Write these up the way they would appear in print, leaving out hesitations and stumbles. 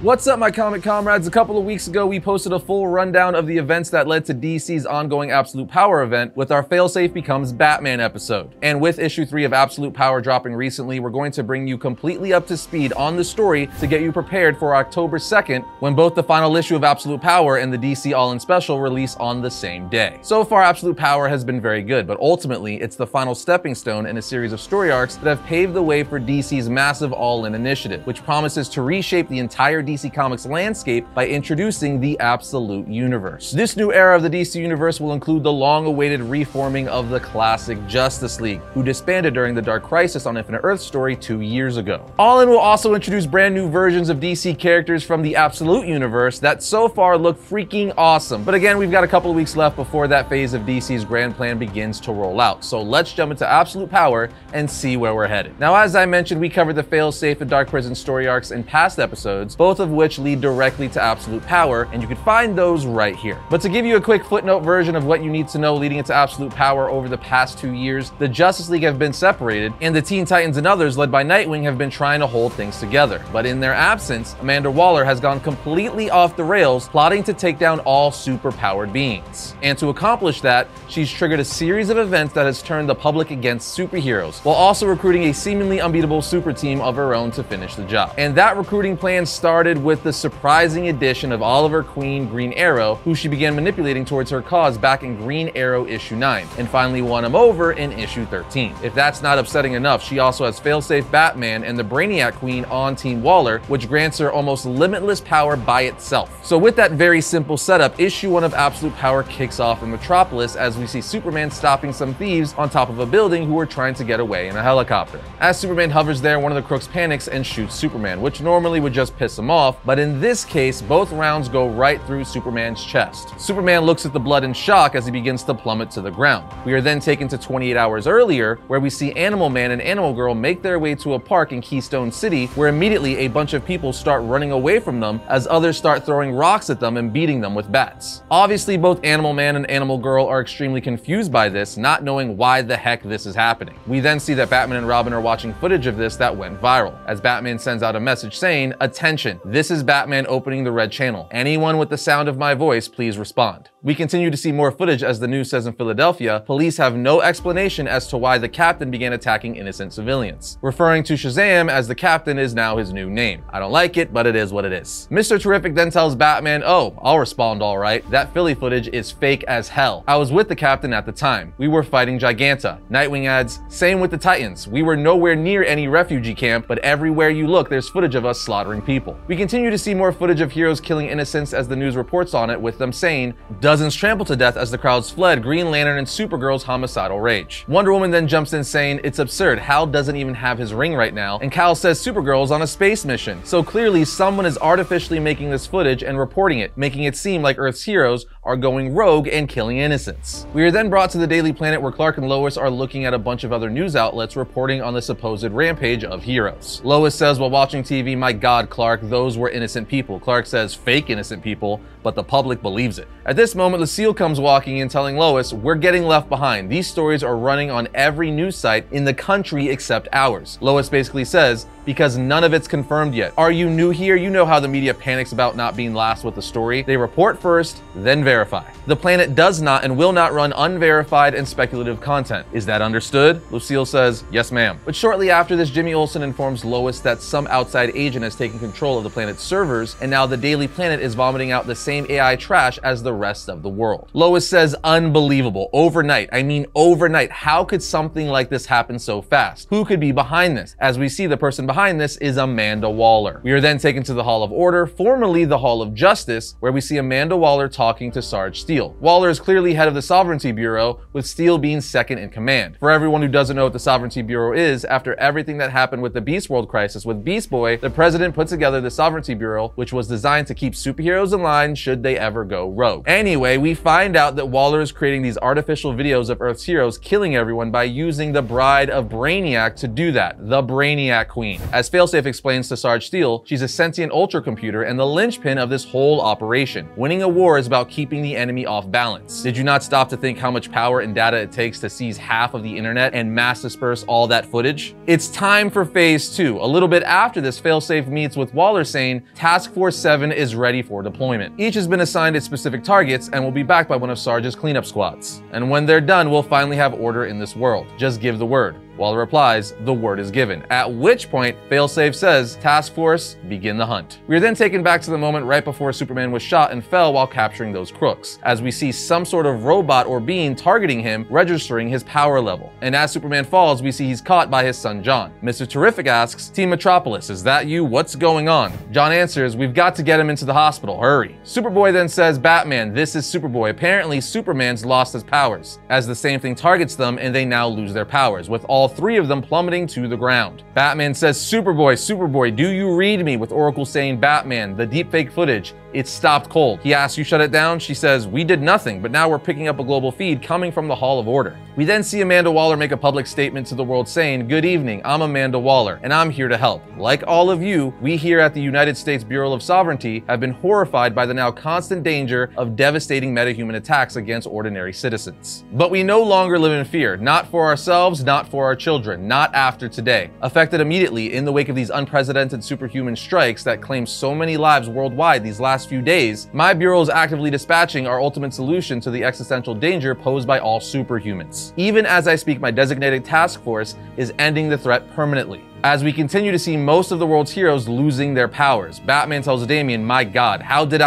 What's up, my comic comrades? A couple of weeks ago, we posted a full rundown of the events that led to DC's ongoing Absolute Power event with our Failsafe Becomes Batman episode. And with issue 3 of Absolute Power dropping recently, we're going to bring you completely up to speed on the story to get you prepared for October 2nd, when both the final issue of Absolute Power and the DC All-In Special release on the same day. So far, Absolute Power has been very good, but ultimately, it's the final stepping stone in a series of story arcs that have paved the way for DC's massive All-In initiative, which promises to reshape the entire DC Comics landscape by introducing the Absolute Universe. This new era of the DC Universe will include the long-awaited reforming of the classic Justice League, who disbanded during the Dark Crisis on Infinite Earth story 2 years ago. All-In will also introduce brand new versions of DC characters from the Absolute Universe that so far look freaking awesome. But again, we've got a couple of weeks left before that phase of DC's grand plan begins to roll out. So let's jump into Absolute Power and see where we're headed. Now, as I mentioned, we covered the Failsafe and Dark Prison story arcs in past episodes, both of which lead directly to Absolute Power, and you can find those right here. But to give you a quick footnote version of what you need to know leading into Absolute Power over the past 2 years, the Justice League have been separated, and the Teen Titans and others led by Nightwing have been trying to hold things together. But in their absence, Amanda Waller has gone completely off the rails, plotting to take down all superpowered beings. And to accomplish that, she's triggered a series of events that has turned the public against superheroes, while also recruiting a seemingly unbeatable super team of her own to finish the job. And that recruiting plan started with the surprising addition of Oliver Queen Green Arrow, who she began manipulating towards her cause back in Green Arrow issue 9, and finally won him over in issue 13. If that's not upsetting enough, she also has Failsafe Batman and the Brainiac Queen on Team Waller, which grants her almost limitless power by itself. So with that very simple setup, issue 1 of Absolute Power kicks off in Metropolis as we see Superman stopping some thieves on top of a building who are trying to get away in a helicopter. As Superman hovers there, one of the crooks panics and shoots Superman, which normally would just piss him off, but in this case, both rounds go right through Superman's chest. Superman looks at the blood in shock as he begins to plummet to the ground. We are then taken to 28 hours earlier, where we see Animal Man and Animal Girl make their way to a park in Keystone City, where immediately a bunch of people start running away from them as others start throwing rocks at them and beating them with bats. Obviously, both Animal Man and Animal Girl are extremely confused by this, not knowing why the heck this is happening. We then see that Batman and Robin are watching footage of this that went viral, as Batman sends out a message saying, "Attention, this is Batman opening the red channel. Anyone with the sound of my voice, please respond." We continue to see more footage as the news says in Philadelphia, police have no explanation as to why the captain began attacking innocent civilians, referring to Shazam as the captain is now his new name. I don't like it, but it is what it is. Mr. Terrific then tells Batman, "Oh, I'll respond all right. That Philly footage is fake as hell. I was with the captain at the time. We were fighting Giganta." Nightwing adds, "Same with the Titans. We were nowhere near any refugee camp, but everywhere you look, there's footage of us slaughtering people." We continue to see more footage of heroes killing innocents as the news reports on it, with them saying, "Dozens trampled to death as the crowds fled Green Lantern and Supergirl's homicidal rage." Wonder Woman then jumps in saying, "It's absurd. Hal doesn't even have his ring right now." And Kal says Supergirl's on a space mission. So clearly someone is artificially making this footage and reporting it, making it seem like Earth's heroes are going rogue and killing innocents. We are then brought to the Daily Planet, where Clark and Lois are looking at a bunch of other news outlets reporting on the supposed rampage of heroes. Lois says while watching TV, "My God, Clark, those were innocent people." Clark says, "Fake innocent people," but the public believes it. At this moment, Lucille comes walking in telling Lois, "We're getting left behind. These stories are running on every news site in the country except ours." Lois basically says, "Because none of it's confirmed yet. Are you new here? You know how the media panics about not being last with the story. They report first, then verify. The Planet does not and will not run unverified and speculative content. Is that understood?" Lucille says, "Yes, ma'am." But shortly after this, Jimmy Olsen informs Lois that some outside agent has taken control of the Planet's servers, and now the Daily Planet is vomiting out the same AI trash as the rest of the world. Lois says, "Unbelievable. Overnight. I mean overnight. How could something like this happen so fast? Who could be behind this?" As we see, the person behind this is Amanda Waller. We are then taken to the Hall of Order, formerly the Hall of Justice, where we see Amanda Waller talking to Sarge Steele. Waller is clearly head of the Sovereignty Bureau, with Steele being second in command. For everyone who doesn't know what the Sovereignty Bureau is, after everything that happened with the Beast World crisis with Beast Boy, the president put together the Sovereignty Bureau, which was designed to keep superheroes in line should they ever go rogue. Anyway, Anyway, we find out that Waller is creating these artificial videos of Earth's heroes killing everyone by using the bride of Brainiac to do that, the Brainiac Queen. As Failsafe explains to Sarge Steele, she's a sentient ultra computer and the linchpin of this whole operation. Winning a war is about keeping the enemy off balance. Did you not stop to think how much power and data it takes to seize half of the internet and mass disperse all that footage? It's time for phase 2. A little bit after this, Failsafe meets with Waller saying Task Force 7 is ready for deployment. Each has been assigned its specific targets and will be backed by one of Sarge's cleanup squads. And when they're done, we'll finally have order in this world. Just give the word. Waller replies, the word is given. At which point, Failsafe says, Task Force, begin the hunt. We are then taken back to the moment right before Superman was shot and fell while capturing those crooks, as we see some sort of robot or being targeting him, registering his power level. And as Superman falls, we see he's caught by his son John. Mr. Terrific asks, Team Metropolis, is that you? What's going on? John answers, we've got to get him into the hospital, hurry. Superboy then says, Batman, this is Superboy. Apparently, Superman's lost his powers, as the same thing targets them and they now lose their powers, with all 3 of them plummeting to the ground. Batman says, Superboy, do you read me? With Oracle saying, Batman, the deepfake footage, it stopped cold. He asks, you shut it down? She says, we did nothing, but now we're picking up a global feed coming from the Hall of Order. We then see Amanda Waller make a public statement to the world saying, good evening, I'm Amanda Waller, and I'm here to help. Like all of you, we here at the United States Bureau of Sovereignty have been horrified by the now constant danger of devastating metahuman attacks against ordinary citizens. But we no longer live in fear, not for ourselves, not for our children, not after today. Affected immediately in the wake of these unprecedented superhuman strikes that claim so many lives worldwide these last few days, my bureau is actively dispatching our ultimate solution to the existential danger posed by all superhumans. Even as I speak, my designated task force is ending the threat permanently. As we continue to see most of the world's heroes losing their powers, Batman tells Damian, my God, how could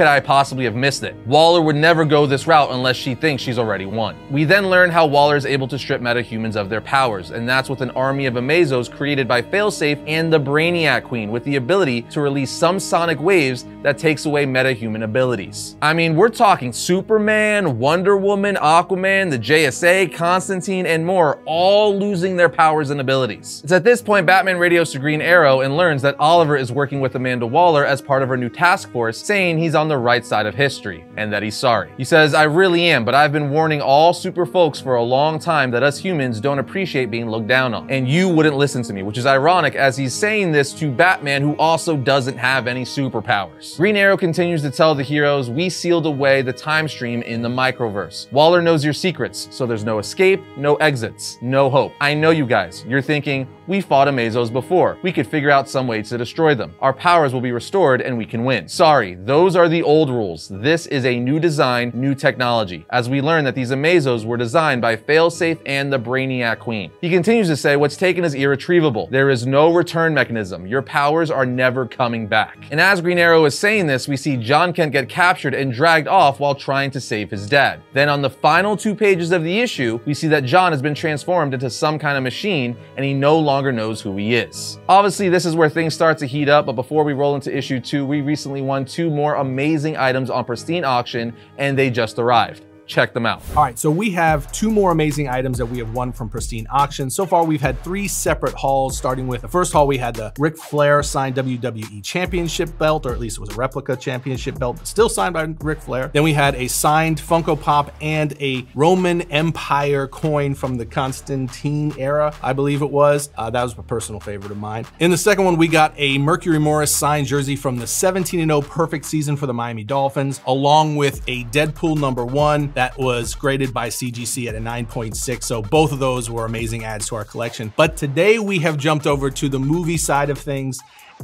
I possibly have missed it? Waller would never go this route unless she thinks she's already won. We then learn how Waller is able to strip metahumans of their powers, and that's with an army of Amazos created by Failsafe and the Brainiac Queen, with the ability to release some sonic waves that takes away metahuman abilities. I mean, we're talking Superman, Wonder Woman, Aquaman, the JSA, Constantine, and more, all losing their powers and abilities. It's at this point, Batman radios to Green Arrow and learns that Oliver is working with Amanda Waller as part of her new task force, saying he's on the right side of history and that he's sorry. He says, I really am, but I've been warning all super folks for a long time that us humans don't appreciate being looked down on, and you wouldn't listen to me, which is ironic as he's saying this to Batman, who also doesn't have any superpowers. Green Arrow continues to tell the heroes, we sealed away the time stream in the microverse. Waller knows your secrets, so there's no escape, no exits, no hope. I know you guys. You're thinking, we fought Amazos before. We could figure out some way to destroy them. Our powers will be restored and we can win. Sorry, those are the old rules. This is a new design, new technology, as we learn that these Amazos were designed by Failsafe and the Brainiac Queen. He continues to say, what's taken is irretrievable. There is no return mechanism. Your powers are never coming back. And as Green Arrow is saying this, we see John Kent get captured and dragged off while trying to save his dad. Then on the final 2 pages of the issue, we see that John has been transformed into some kind of machine and he no longer knows who he is. Obviously, this is where things start to heat up, but before we roll into issue 2, we recently won 2 more amazing items on Pristine Auction, and they just arrived. Check them out. All right, so we have 2 more amazing items that we have won from Pristine Auction. So far, we've had 3 separate hauls, starting with the first haul, we had the Ric Flair signed WWE Championship belt, or at least it was a replica championship belt, but still signed by Ric Flair. Then we had a signed Funko Pop and a Roman Empire coin from the Constantine era, I believe it was. That was a personal favorite of mine. In the second one, we got a Mercury Morris signed jersey from the 17-0 perfect season for the Miami Dolphins, along with a Deadpool #1 that was graded by CGC at a 9.6. So both of those were amazing adds to our collection. But today we have jumped over to the movie side of things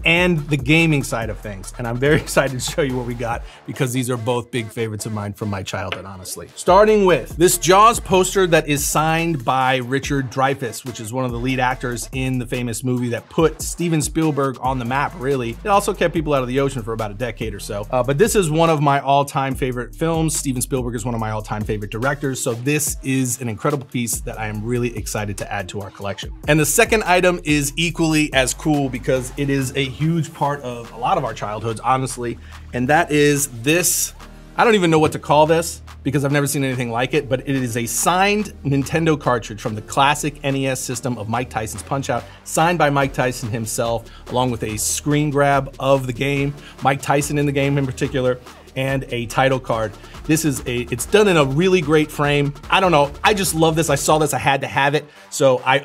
and the gaming side of things. And I'm very excited to show you what we got because these are both big favorites of mine from my childhood, honestly. Starting with this Jaws poster that is signed by Richard Dreyfuss, which is one of the lead actors in the famous movie that put Steven Spielberg on the map, really. It also kept people out of the ocean for about a decade or so. But this is one of my all-time favorite films. Steven Spielberg is one of my all-time favorite directors. So this is an incredible piece that I am really excited to add to our collection. And the second item is equally as cool because it is a huge part of a lot of our childhoods, honestly, and that is this. I don't even know what to call this because I've never seen anything like it, but it is a signed Nintendo cartridge from the classic NES system of Mike Tyson's Punch-Out, signed by Mike Tyson himself, along with a screen grab of the game, Mike Tyson in the game in particular. and a title card. It's done in a really great frame. I don't know, I just love this. I saw this, I had to have it. So I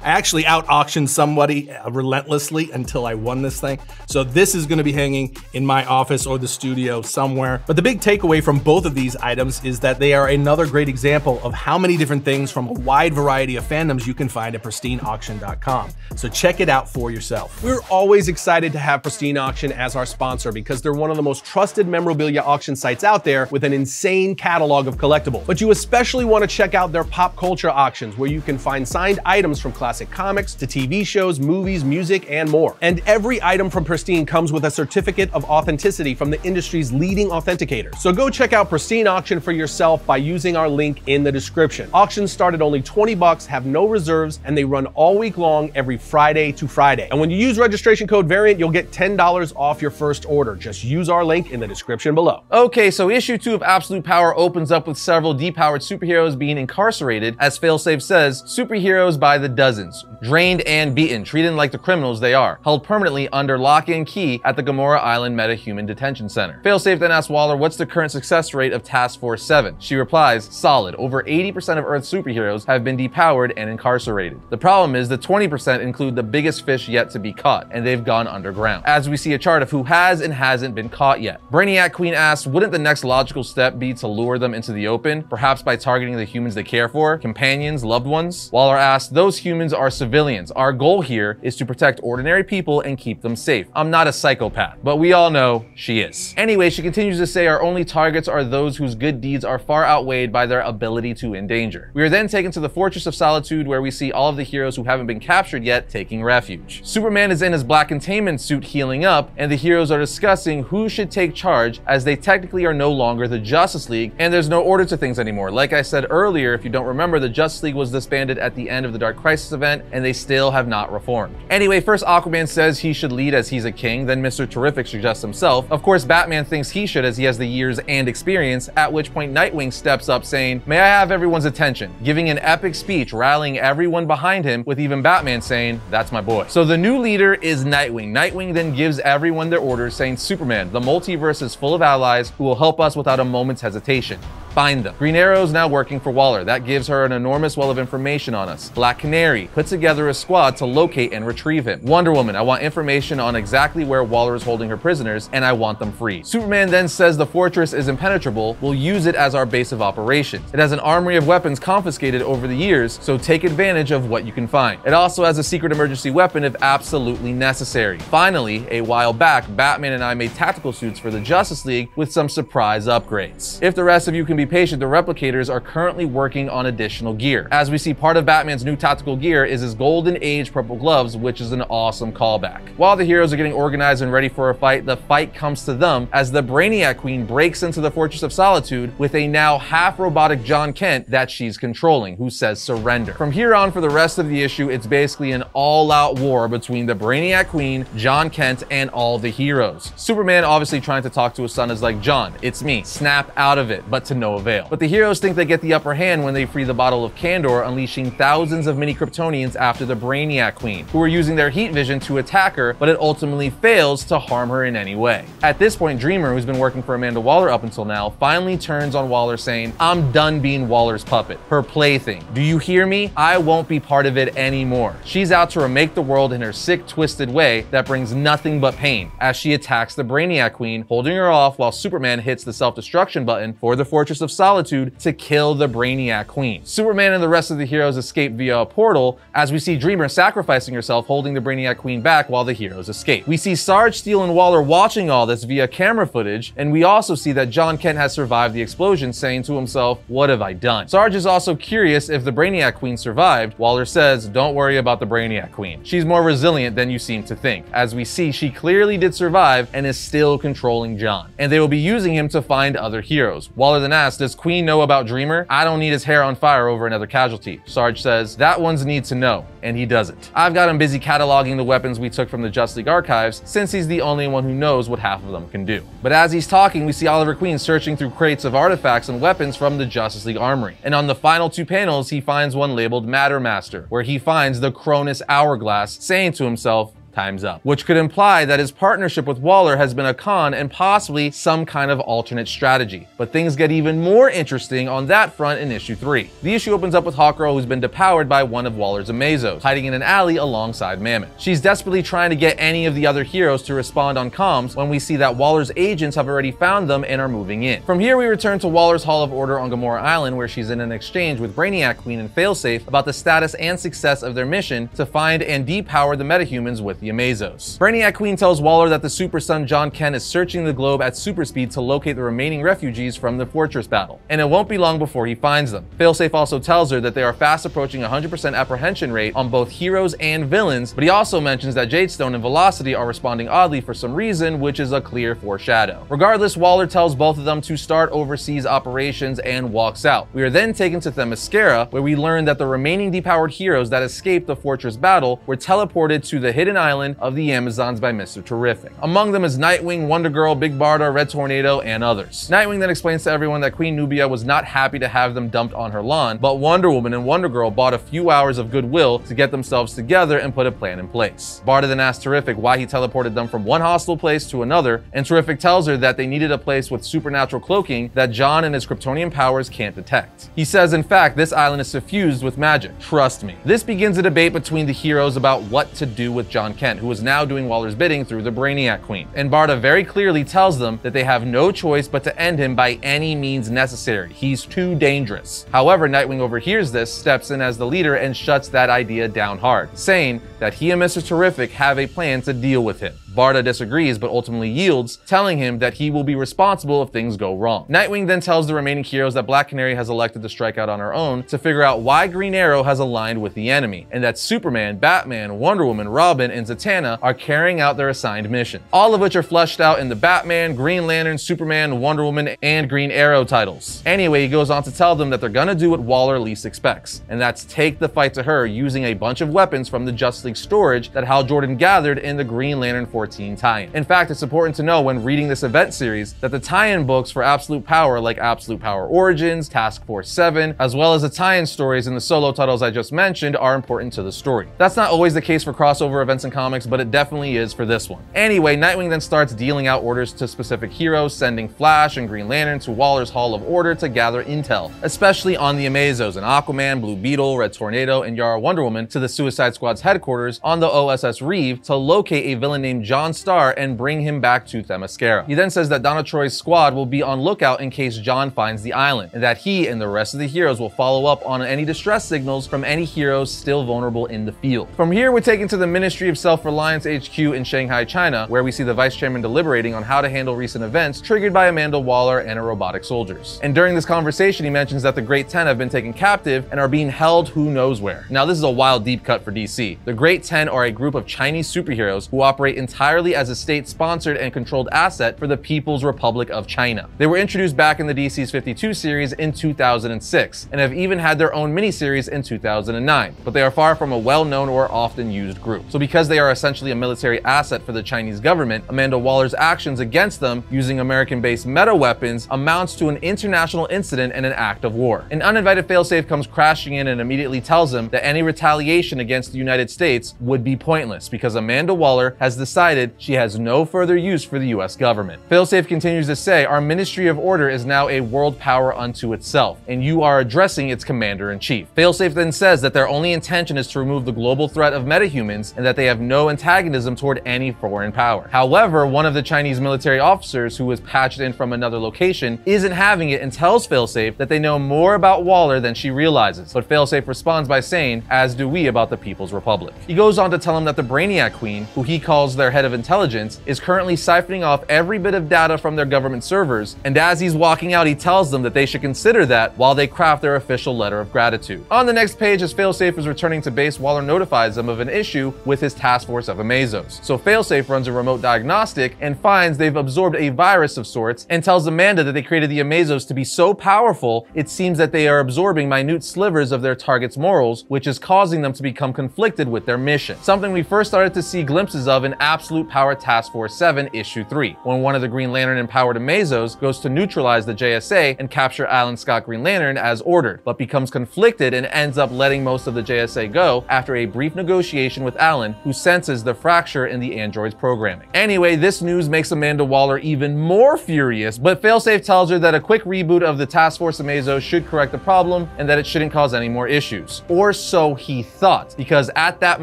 actually out-auctioned somebody relentlessly until I won this thing. So this is gonna be hanging in my office or the studio somewhere. But the big takeaway from both of these items is that they are another great example of how many different things from a wide variety of fandoms you can find at pristineauction.com. So check it out for yourself. We're always excited to have Pristine Auction as our sponsor because they're one of the most trusted memorabilia auction sites out there with an insane catalog of collectibles. But you especially want to check out their pop culture auctions where you can find signed items from classic comics to TV shows, movies, music, and more. And every item from Pristine comes with a certificate of authenticity from the industry's leading authenticators. So go check out Pristine Auction for yourself by using our link in the description. Auctions start at only 20 bucks, have no reserves, and they run all week long every Friday to Friday. And when you use registration code VARIANT, you'll get $10 off your first order. Just use our link in the description below. Okay, so issue 2 of Absolute Power opens up with several depowered superheroes being incarcerated. As Failsafe says, superheroes by the dozens, drained and beaten, treated like the criminals they are, held permanently under lock and key at the Gamora Island Meta-Human Detention Center. Failsafe then asks Waller what's the current success rate of Task Force 7. She replies, solid. Over 80% of Earth's superheroes have been depowered and incarcerated. The problem is the 20% include the biggest fish yet to be caught, and they've gone underground. As we see a chart of who has and hasn't been caught yet. Brainiac Queen asks, wouldn't the next logical step be to lure them into the open, perhaps by targeting the humans they care for, companions, loved ones? Waller asks, those humans are civilians. Our goal here is to protect ordinary people and keep them safe. I'm not a psychopath, but we all know she is. Anyway, she continues to say our only targets are those whose good deeds are far outweighed by their ability to endanger. We are then taken to the Fortress of Solitude where we see all of the heroes who haven't been captured yet taking refuge. Superman is in his black containment suit healing up, and the heroes are discussing who should take charge as they technically are no longer the Justice League, and there's no order to things anymore. Like I said earlier, if you don't remember, the Justice League was disbanded at the end of the Dark Crisis event, and they still have not reformed. Anyway, first Aquaman says he should lead as he's a king, then Mr. Terrific suggests himself. Of course, Batman thinks he should as he has the years and experience, at which point Nightwing steps up saying, may I have everyone's attention, giving an epic speech rallying everyone behind him, with even Batman saying, that's my boy. So the new leader is Nightwing. Nightwing then gives everyone their orders saying, Superman, the multiverse is full of allies who will help us without a moment's hesitation. Find them. Green Arrow is now working for Waller. That gives her an enormous well of information on us. Black Canary put together a squad to locate and retrieve him. Wonder Woman, I want information on exactly where Waller is holding her prisoners, and I want them free. Superman then says the fortress is impenetrable. We'll use it as our base of operations. It has an armory of weapons confiscated over the years, so take advantage of what you can find. It also has a secret emergency weapon if absolutely necessary. Finally, a while back, Batman and I made tactical suits for the Justice League with some surprise upgrades. If the rest of you can be patient, the replicators are currently working on additional gear. As we see, part of Batman's new tactical gear is his Golden Age purple gloves, which is an awesome callback. While the heroes are getting organized and ready for a fight, the fight comes to them as the Brainiac Queen breaks into the Fortress of Solitude with a now half-robotic John Kent that she's controlling, who says surrender. From here on, for the rest of the issue, it's basically an all-out war between the Brainiac Queen, John Kent, and all the heroes. Superman obviously trying to talk to his son is like, John, it's me, snap out of it, but to no avail. But the heroes think they get the upper hand when they free the bottle of Kandor, unleashing thousands of mini Kryptonians after the Brainiac Queen, who are using their heat vision to attack her, but it ultimately fails to harm her in any way. At this point, Dreamer, who's been working for Amanda Waller up until now, finally turns on Waller saying, I'm done being Waller's puppet, her plaything. Do you hear me? I won't be part of it anymore. She's out to remake the world in her sick, twisted way that brings nothing but pain, as she attacks the Brainiac Queen, holding her off while Superman hits the self-destruction button for the Fortress of Solitude to kill the Brainiac Queen. Superman and the rest of the heroes escape via a portal, as we see Dreamer sacrificing herself, holding the Brainiac Queen back while the heroes escape. We see Sarge, Steel, and Waller watching all this via camera footage, and we also see that John Kent has survived the explosion, saying to himself, what have I done? Sarge is also curious if the Brainiac Queen survived. Waller says, don't worry about the Brainiac Queen. She's more resilient than you seem to think. As we see, she clearly did survive and is still controlling John, and they will be using him to find other heroes. Waller then asks, does Queen know about Dreamer? I don't need his hair on fire over another casualty. Sarge says, that one's need to know, and he doesn't. I've got him busy cataloging the weapons we took from the Justice League archives, since he's the only one who knows what half of them can do. But as he's talking, we see Oliver Queen searching through crates of artifacts and weapons from the Justice League armory. And on the final 2 panels, he finds one labeled Matter Master, where he finds the Cronus Hourglass, saying to himself, time's up. Which could imply that his partnership with Waller has been a con and possibly some kind of alternate strategy. But things get even more interesting on that front in issue 3. The issue opens up with Hawkgirl, who's been depowered by one of Waller's Amazos, hiding in an alley alongside Mammoth. She's desperately trying to get any of the other heroes to respond on comms when we see that Waller's agents have already found them and are moving in. From here, we return to Waller's Hall of Order on Gamora Island, where she's in an exchange with Brainiac Queen and Failsafe about the status and success of their mission to find and depower the metahumans with the Amazos. Brainiac Queen tells Waller that the Super Son John Kent is searching the globe at super speed to locate the remaining refugees from the fortress battle, and it won't be long before he finds them. Failsafe also tells her that they are fast approaching 100% apprehension rate on both heroes and villains, but he also mentions that Jadestone and Velocity are responding oddly for some reason, which is a clear foreshadow. Regardless, Waller tells both of them to start overseas operations and walks out. We are then taken to Themyscira, where we learn that the remaining depowered heroes that escaped the fortress battle were teleported to the hidden island of the Amazons by Mr. Terrific. Among them is Nightwing, Wonder Girl, Big Barda, Red Tornado, and others. Nightwing then explains to everyone that Queen Nubia was not happy to have them dumped on her lawn, but Wonder Woman and Wonder Girl bought a few hours of goodwill to get themselves together and put a plan in place. Barda then asks Terrific why he teleported them from one hostile place to another, and Terrific tells her that they needed a place with supernatural cloaking that John and his Kryptonian powers can't detect. He says, in fact, this island is suffused with magic. Trust me. This begins a debate between the heroes about what to do with John Kent, who is now doing Waller's bidding through the Brainiac Queen. And Barda very clearly tells them that they have no choice but to end him by any means necessary. He's too dangerous. However, Nightwing overhears this, steps in as the leader, and shuts that idea down hard, saying that he and Mr. Terrific have a plan to deal with him. Barda disagrees, but ultimately yields, telling him that he will be responsible if things go wrong. Nightwing then tells the remaining heroes that Black Canary has elected to strike out on her own to figure out why Green Arrow has aligned with the enemy, and that Superman, Batman, Wonder Woman, Robin, and Zatanna are carrying out their assigned mission, all of which are fleshed out in the Batman, Green Lantern, Superman, Wonder Woman, and Green Arrow titles. Anyway, he goes on to tell them that they're gonna do what Waller least expects, and that's take the fight to her using a bunch of weapons from the Justice League storage that Hal Jordan gathered in the Green Lantern 14 tie-in. In fact, it's important to know when reading this event series that the tie-in books for Absolute Power, like Absolute Power Origins, Task Force 7, as well as the tie-in stories in the solo titles I just mentioned, are important to the story. That's not always the case for crossover events in comics, but it definitely is for this one. Anyway, Nightwing then starts dealing out orders to specific heroes, sending Flash and Green Lantern to Waller's Hall of Order to gather intel, especially on the Amazos and Aquaman, Blue Beetle, Red Tornado, and Yara Wonder Woman to the Suicide Squad's headquarters on the OSS Reeve to locate a villain named John Starr and bring him back to Themyscira. He then says that Donna Troy's squad will be on lookout in case John finds the island, and that he and the rest of the heroes will follow up on any distress signals from any heroes still vulnerable in the field. From here, we're taken to the Ministry of Self-Reliance HQ in Shanghai, China, where we see the Vice Chairman deliberating on how to handle recent events triggered by Amanda Waller and her robotic soldiers. And during this conversation, he mentions that the Great 10 have been taken captive and are being held who knows where. Now, this is a wild deep cut for DC. The Great 10 are a group of Chinese superheroes who operate entirely as a state-sponsored and controlled asset for the People's Republic of China. They were introduced back in the DC's 52 series in 2006, and have even had their own miniseries in 2009, but they are far from a well-known or often used group. So because they are essentially a military asset for the Chinese government, Amanda Waller's actions against them using American-based meta weapons amounts to an international incident and an act of war. An uninvited failsafe comes crashing in and immediately tells him that any retaliation against the United States would be pointless because Amanda Waller has decided she has no further use for the US government. Failsafe continues to say, our Ministry of Order is now a world power unto itself, and you are addressing its commander-in-chief. Failsafe then says that their only intention is to remove the global threat of metahumans and that they have no antagonism toward any foreign power. However, one of the Chinese military officers who was patched in from another location isn't having it and tells Failsafe that they know more about Waller than she realizes, but Failsafe responds by saying, as do we about the People's Republic. He goes on to tell him that the Brainiac Queen, who he calls their head of intelligence, is currently siphoning off every bit of data from their government servers, and as he's walking out, he tells them that they should consider that while they craft their official letter of gratitude. On the next page, as Failsafe is returning to base, Waller notifies them of an issue with his task force of Amazos. So Failsafe runs a remote diagnostic and finds they've absorbed a virus of sorts, and tells Amanda that they created the Amazos to be so powerful, it seems that they are absorbing minute slivers of their target's morals, which is causing them to become conflicted with their mission. Something we first started to see glimpses of in Absolute Absolute Power Task Force 7 Issue 3, when one of the Green Lantern-empowered Amazos goes to neutralize the JSA and capture Alan Scott Green Lantern as ordered, but becomes conflicted and ends up letting most of the JSA go after a brief negotiation with Alan, who senses the fracture in the android's programming. Anyway, this news makes Amanda Waller even more furious, but Failsafe tells her that a quick reboot of the Task Force Amazo should correct the problem and that it shouldn't cause any more issues. Or so he thought, because at that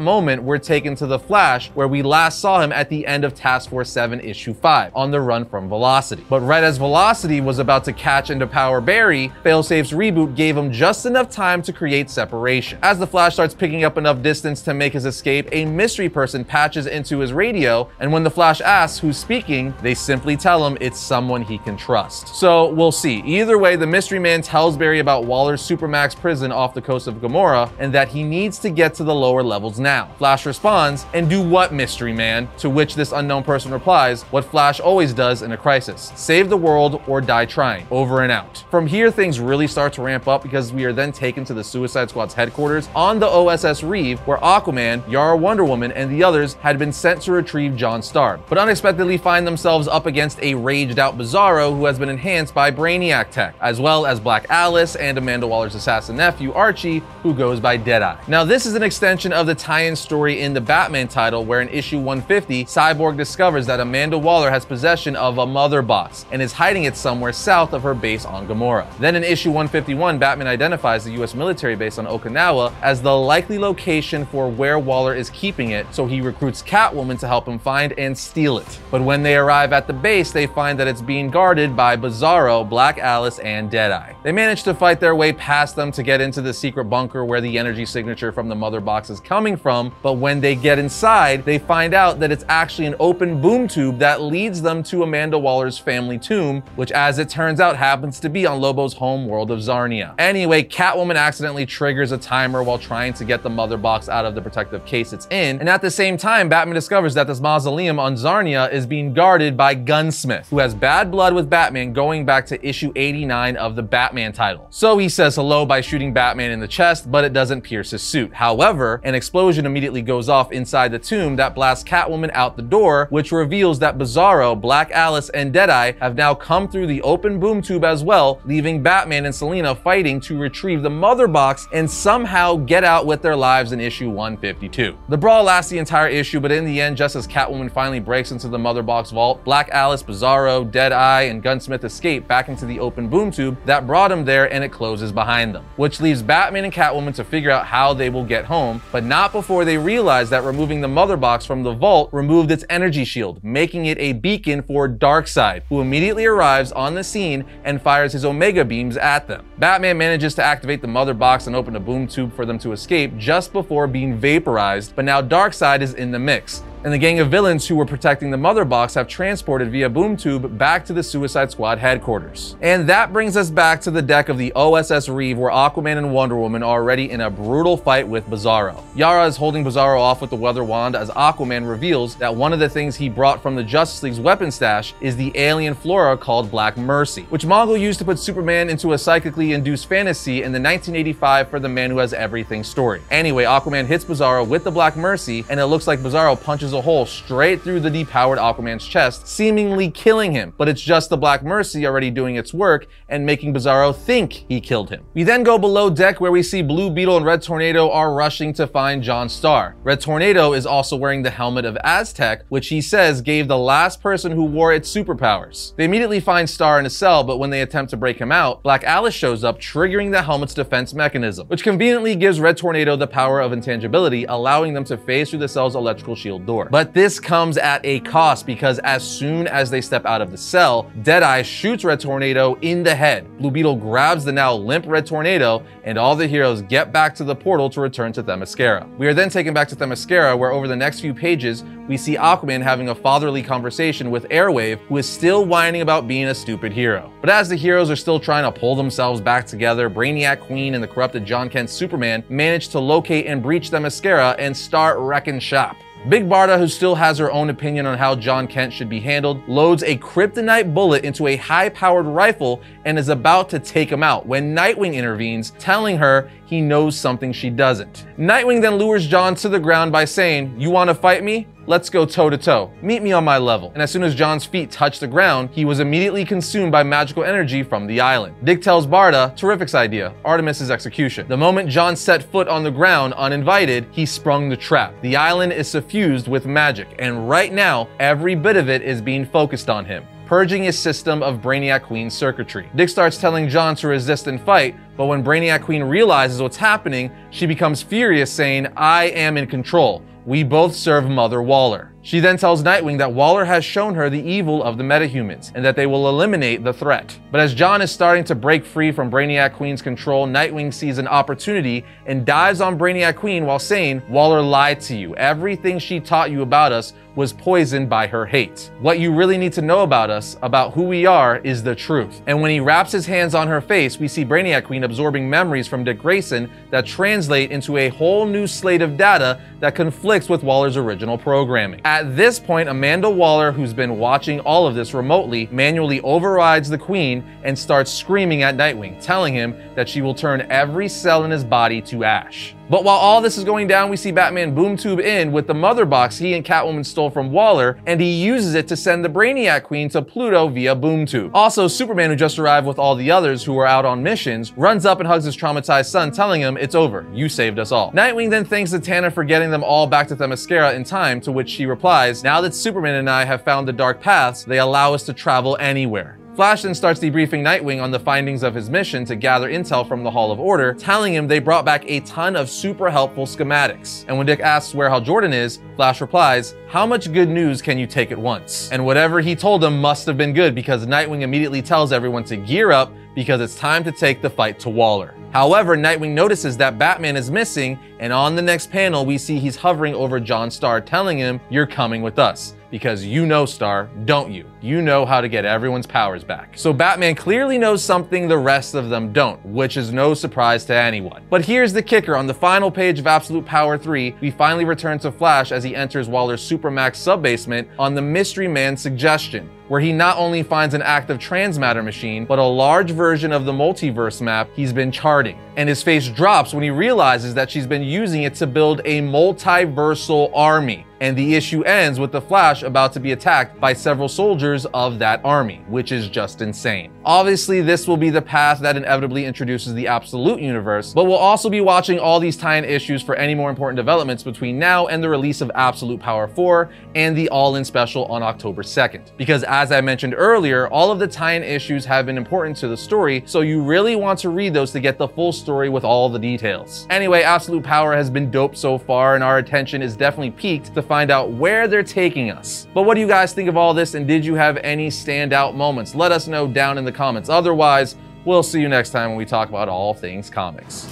moment we're taken to the Flash, where we last saw him at the end of Task Force 7 Issue 5, on the run from Velocity. But right as Velocity was about to catch and depour Barry, Failsafe's reboot gave him just enough time to create separation. As the Flash starts picking up enough distance to make his escape, a mystery person patches into his radio, and when the Flash asks who's speaking, they simply tell him it's someone he can trust. So we'll see. Either way, the mystery man tells Barry about Waller's Supermax prison off the coast of Gamora, and that he needs to get to the lower levels now. Flash responds, "And do what, mystery man?" To which this unknown person replies, what Flash always does in a crisis: save the world or die trying. Over and out. From here, things really start to ramp up, because we are then taken to the Suicide Squad's headquarters on the OSS Reeve, where Aquaman, Yara Wonder Woman, and the others had been sent to retrieve John Starr, but unexpectedly find themselves up against a raged-out Bizarro who has been enhanced by Brainiac tech, as well as Black Alice and Amanda Waller's assassin nephew, Archie, who goes by Deadeye. Now, this is an extension of the tie-in story in the Batman title, where in issue 150, Cyborg discovers that Amanda Waller has possession of a mother box and is hiding it somewhere south of her base on Gamora. Then in issue 151, Batman identifies the US military base on Okinawa as the likely location for where Waller is keeping it, so he recruits Catwoman to help him find and steal it. But when they arrive at the base, they find that it's being guarded by Bizarro, Black Alice, and Deadeye. They manage to fight their way past them to get into the secret bunker where the energy signature from the mother box is coming from, but when they get inside, they find out that it's actually an open boom tube that leads them to Amanda Waller's family tomb, which, as it turns out, happens to be on Lobo's home world of Zarnia. Anyway, Catwoman accidentally triggers a timer while trying to get the mother box out of the protective case it's in, and at the same time, Batman discovers that this mausoleum on Zarnia is being guarded by Gunsmith, who has bad blood with Batman going back to issue 89 of the Batman title. So he says hello by shooting Batman in the chest, but it doesn't pierce his suit. However, an explosion immediately goes off inside the tomb that blasts Catwoman out the door, which reveals that Bizarro, Black Alice, and Deadeye have now come through the open boom tube as well, leaving Batman and Selina fighting to retrieve the mother box and somehow get out with their lives in issue 152. The brawl lasts the entire issue, but in the end, just as Catwoman finally breaks into the mother box vault, Black Alice, Bizarro, Deadeye, and Gunsmith escape back into the open boom tube that brought them there, and it closes behind them, which leaves Batman and Catwoman to figure out how they will get home, but not before they realize that removing the mother box from the vault removed its energy shield, making it a beacon for Darkseid, who immediately arrives on the scene and fires his Omega beams at them. Batman manages to activate the mother box and open a boom tube for them to escape just before being vaporized, but now Darkseid is in the mix, and the gang of villains who were protecting the mother box have transported via boom tube back to the Suicide Squad headquarters. And that brings us back to the deck of the OSS Reeve, where Aquaman and Wonder Woman are already in a brutal fight with Bizarro. Yara is holding Bizarro off with the weather wand as Aquaman reveals that one of the things he brought from the Justice League's weapon stash is the alien flora called Black Mercy, which Mongul used to put Superman into a psychically induced fantasy in the 1985 For the Man Who Has Everything story. Anyway, Aquaman hits Bizarro with the Black Mercy, and it looks like Bizarro punches a hole straight through the depowered Aquaman's chest, seemingly killing him, but it's just the Black Mercy already doing its work and making Bizarro think he killed him. We then go below deck, where we see Blue Beetle and Red Tornado are rushing to find John Starr. Red Tornado is also wearing the helmet of Aztec, which he says gave the last person who wore its superpowers. They immediately find Starr in a cell, but when they attempt to break him out, Black Alice shows up, triggering the helmet's defense mechanism, which conveniently gives Red Tornado the power of intangibility, allowing them to phase through the cell's electrical shield door. But this comes at a cost, because as soon as they step out of the cell, Deadeye shoots Red Tornado in the head. Blue Beetle grabs the now limp Red Tornado, and all the heroes get back to the portal to return to Themyscira. We are then taken back to Themyscira, where over the next few pages, we see Aquaman having a fatherly conversation with Airwave, who is still whining about being a stupid hero. But as the heroes are still trying to pull themselves back together, Brainiac Queen and the corrupted John Kent Superman manage to locate and breach Themyscira and start wrecking shop. Big Barda, who still has her own opinion on how John Kent should be handled, loads a kryptonite bullet into a high-powered rifle and is about to take him out when Nightwing intervenes, telling her he knows something she doesn't. Nightwing then lures John to the ground by saying, "You want to fight me? Let's go toe to toe. Meet me on my level. And as soon as Jon's feet touched the ground, he was immediately consumed by magical energy from the island. Dick tells Barda, terrific idea, Artemis's execution. The moment Jon set foot on the ground uninvited, he sprung the trap. The island is suffused with magic, and right now, every bit of it is being focused on him, purging his system of Brainiac Queen's circuitry. Dick starts telling Jon to resist and fight, but when Brainiac Queen realizes what's happening, she becomes furious, saying, "I am in control. We both serve Mother Waller." She then tells Nightwing that Waller has shown her the evil of the metahumans and that they will eliminate the threat. But as Jon is starting to break free from Brainiac Queen's control, Nightwing sees an opportunity and dives on Brainiac Queen while saying, "Waller lied to you. Everything she taught you about us was poisoned by her hate. What you really need to know about us, about who we are, is the truth." And when he wraps his hands on her face, we see Brainiac Queen absorbing memories from Dick Grayson that translate into a whole new slate of data that conflicts with Waller's original programming. At this point, Amanda Waller, who's been watching all of this remotely, manually overrides the Queen and starts screaming at Nightwing, telling him that she will turn every cell in his body to ash. But while all this is going down, we see Batman boom tube in with the mother box he and Catwoman stole from Waller, and he uses it to send the Brainiac Queen to Pluto via boom tube. Also, Superman, who just arrived with all the others who are out on missions, runs up and hugs his traumatized son, telling him, "It's over. You saved us all." Nightwing then thanks Zatanna for getting them all back to Themyscira in time, to which she replies, "Now that Superman and I have found the dark paths, they allow us to travel anywhere." Flash then starts debriefing Nightwing on the findings of his mission to gather intel from the Hall of Order, telling him they brought back a ton of super helpful schematics. And when Dick asks where Hal Jordan is, Flash replies, "How much good news can you take at once?" And whatever he told him must have been good, because Nightwing immediately tells everyone to gear up because it's time to take the fight to Waller. However, Nightwing notices that Batman is missing, and on the next panel we see he's hovering over Jon Starr, telling him, "You're coming with us. Because you know, Starr, don't you? You know how to get everyone's powers back." So Batman clearly knows something the rest of them don't, which is no surprise to anyone. But here's the kicker. On the final page of Absolute Power 3, we finally return to Flash as he enters Waller's Supermax sub-basement on the Mystery Man's suggestion, where he not only finds an active transmatter machine, but a large version of the multiverse map he's been charting. And his face drops when he realizes that she's been using it to build a multiversal army. And the issue ends with the Flash about to be attacked by several soldiers of that army, which is just insane. Obviously, this will be the path that inevitably introduces the Absolute Universe, but we'll also be watching all these tie-in issues for any more important developments between now and the release of Absolute Power 4 and the All-In Special on October 2nd. Because as I mentioned earlier, all of the tie-in issues have been important to the story, so you really want to read those to get the full story with all the details. Anyway, Absolute Power has been dope so far, and our attention is definitely peaked to find out where they're taking us. But what do you guys think of all this, and did you have any standout moments? Let us know down in the comments. Otherwise, we'll see you next time when we talk about all things comics.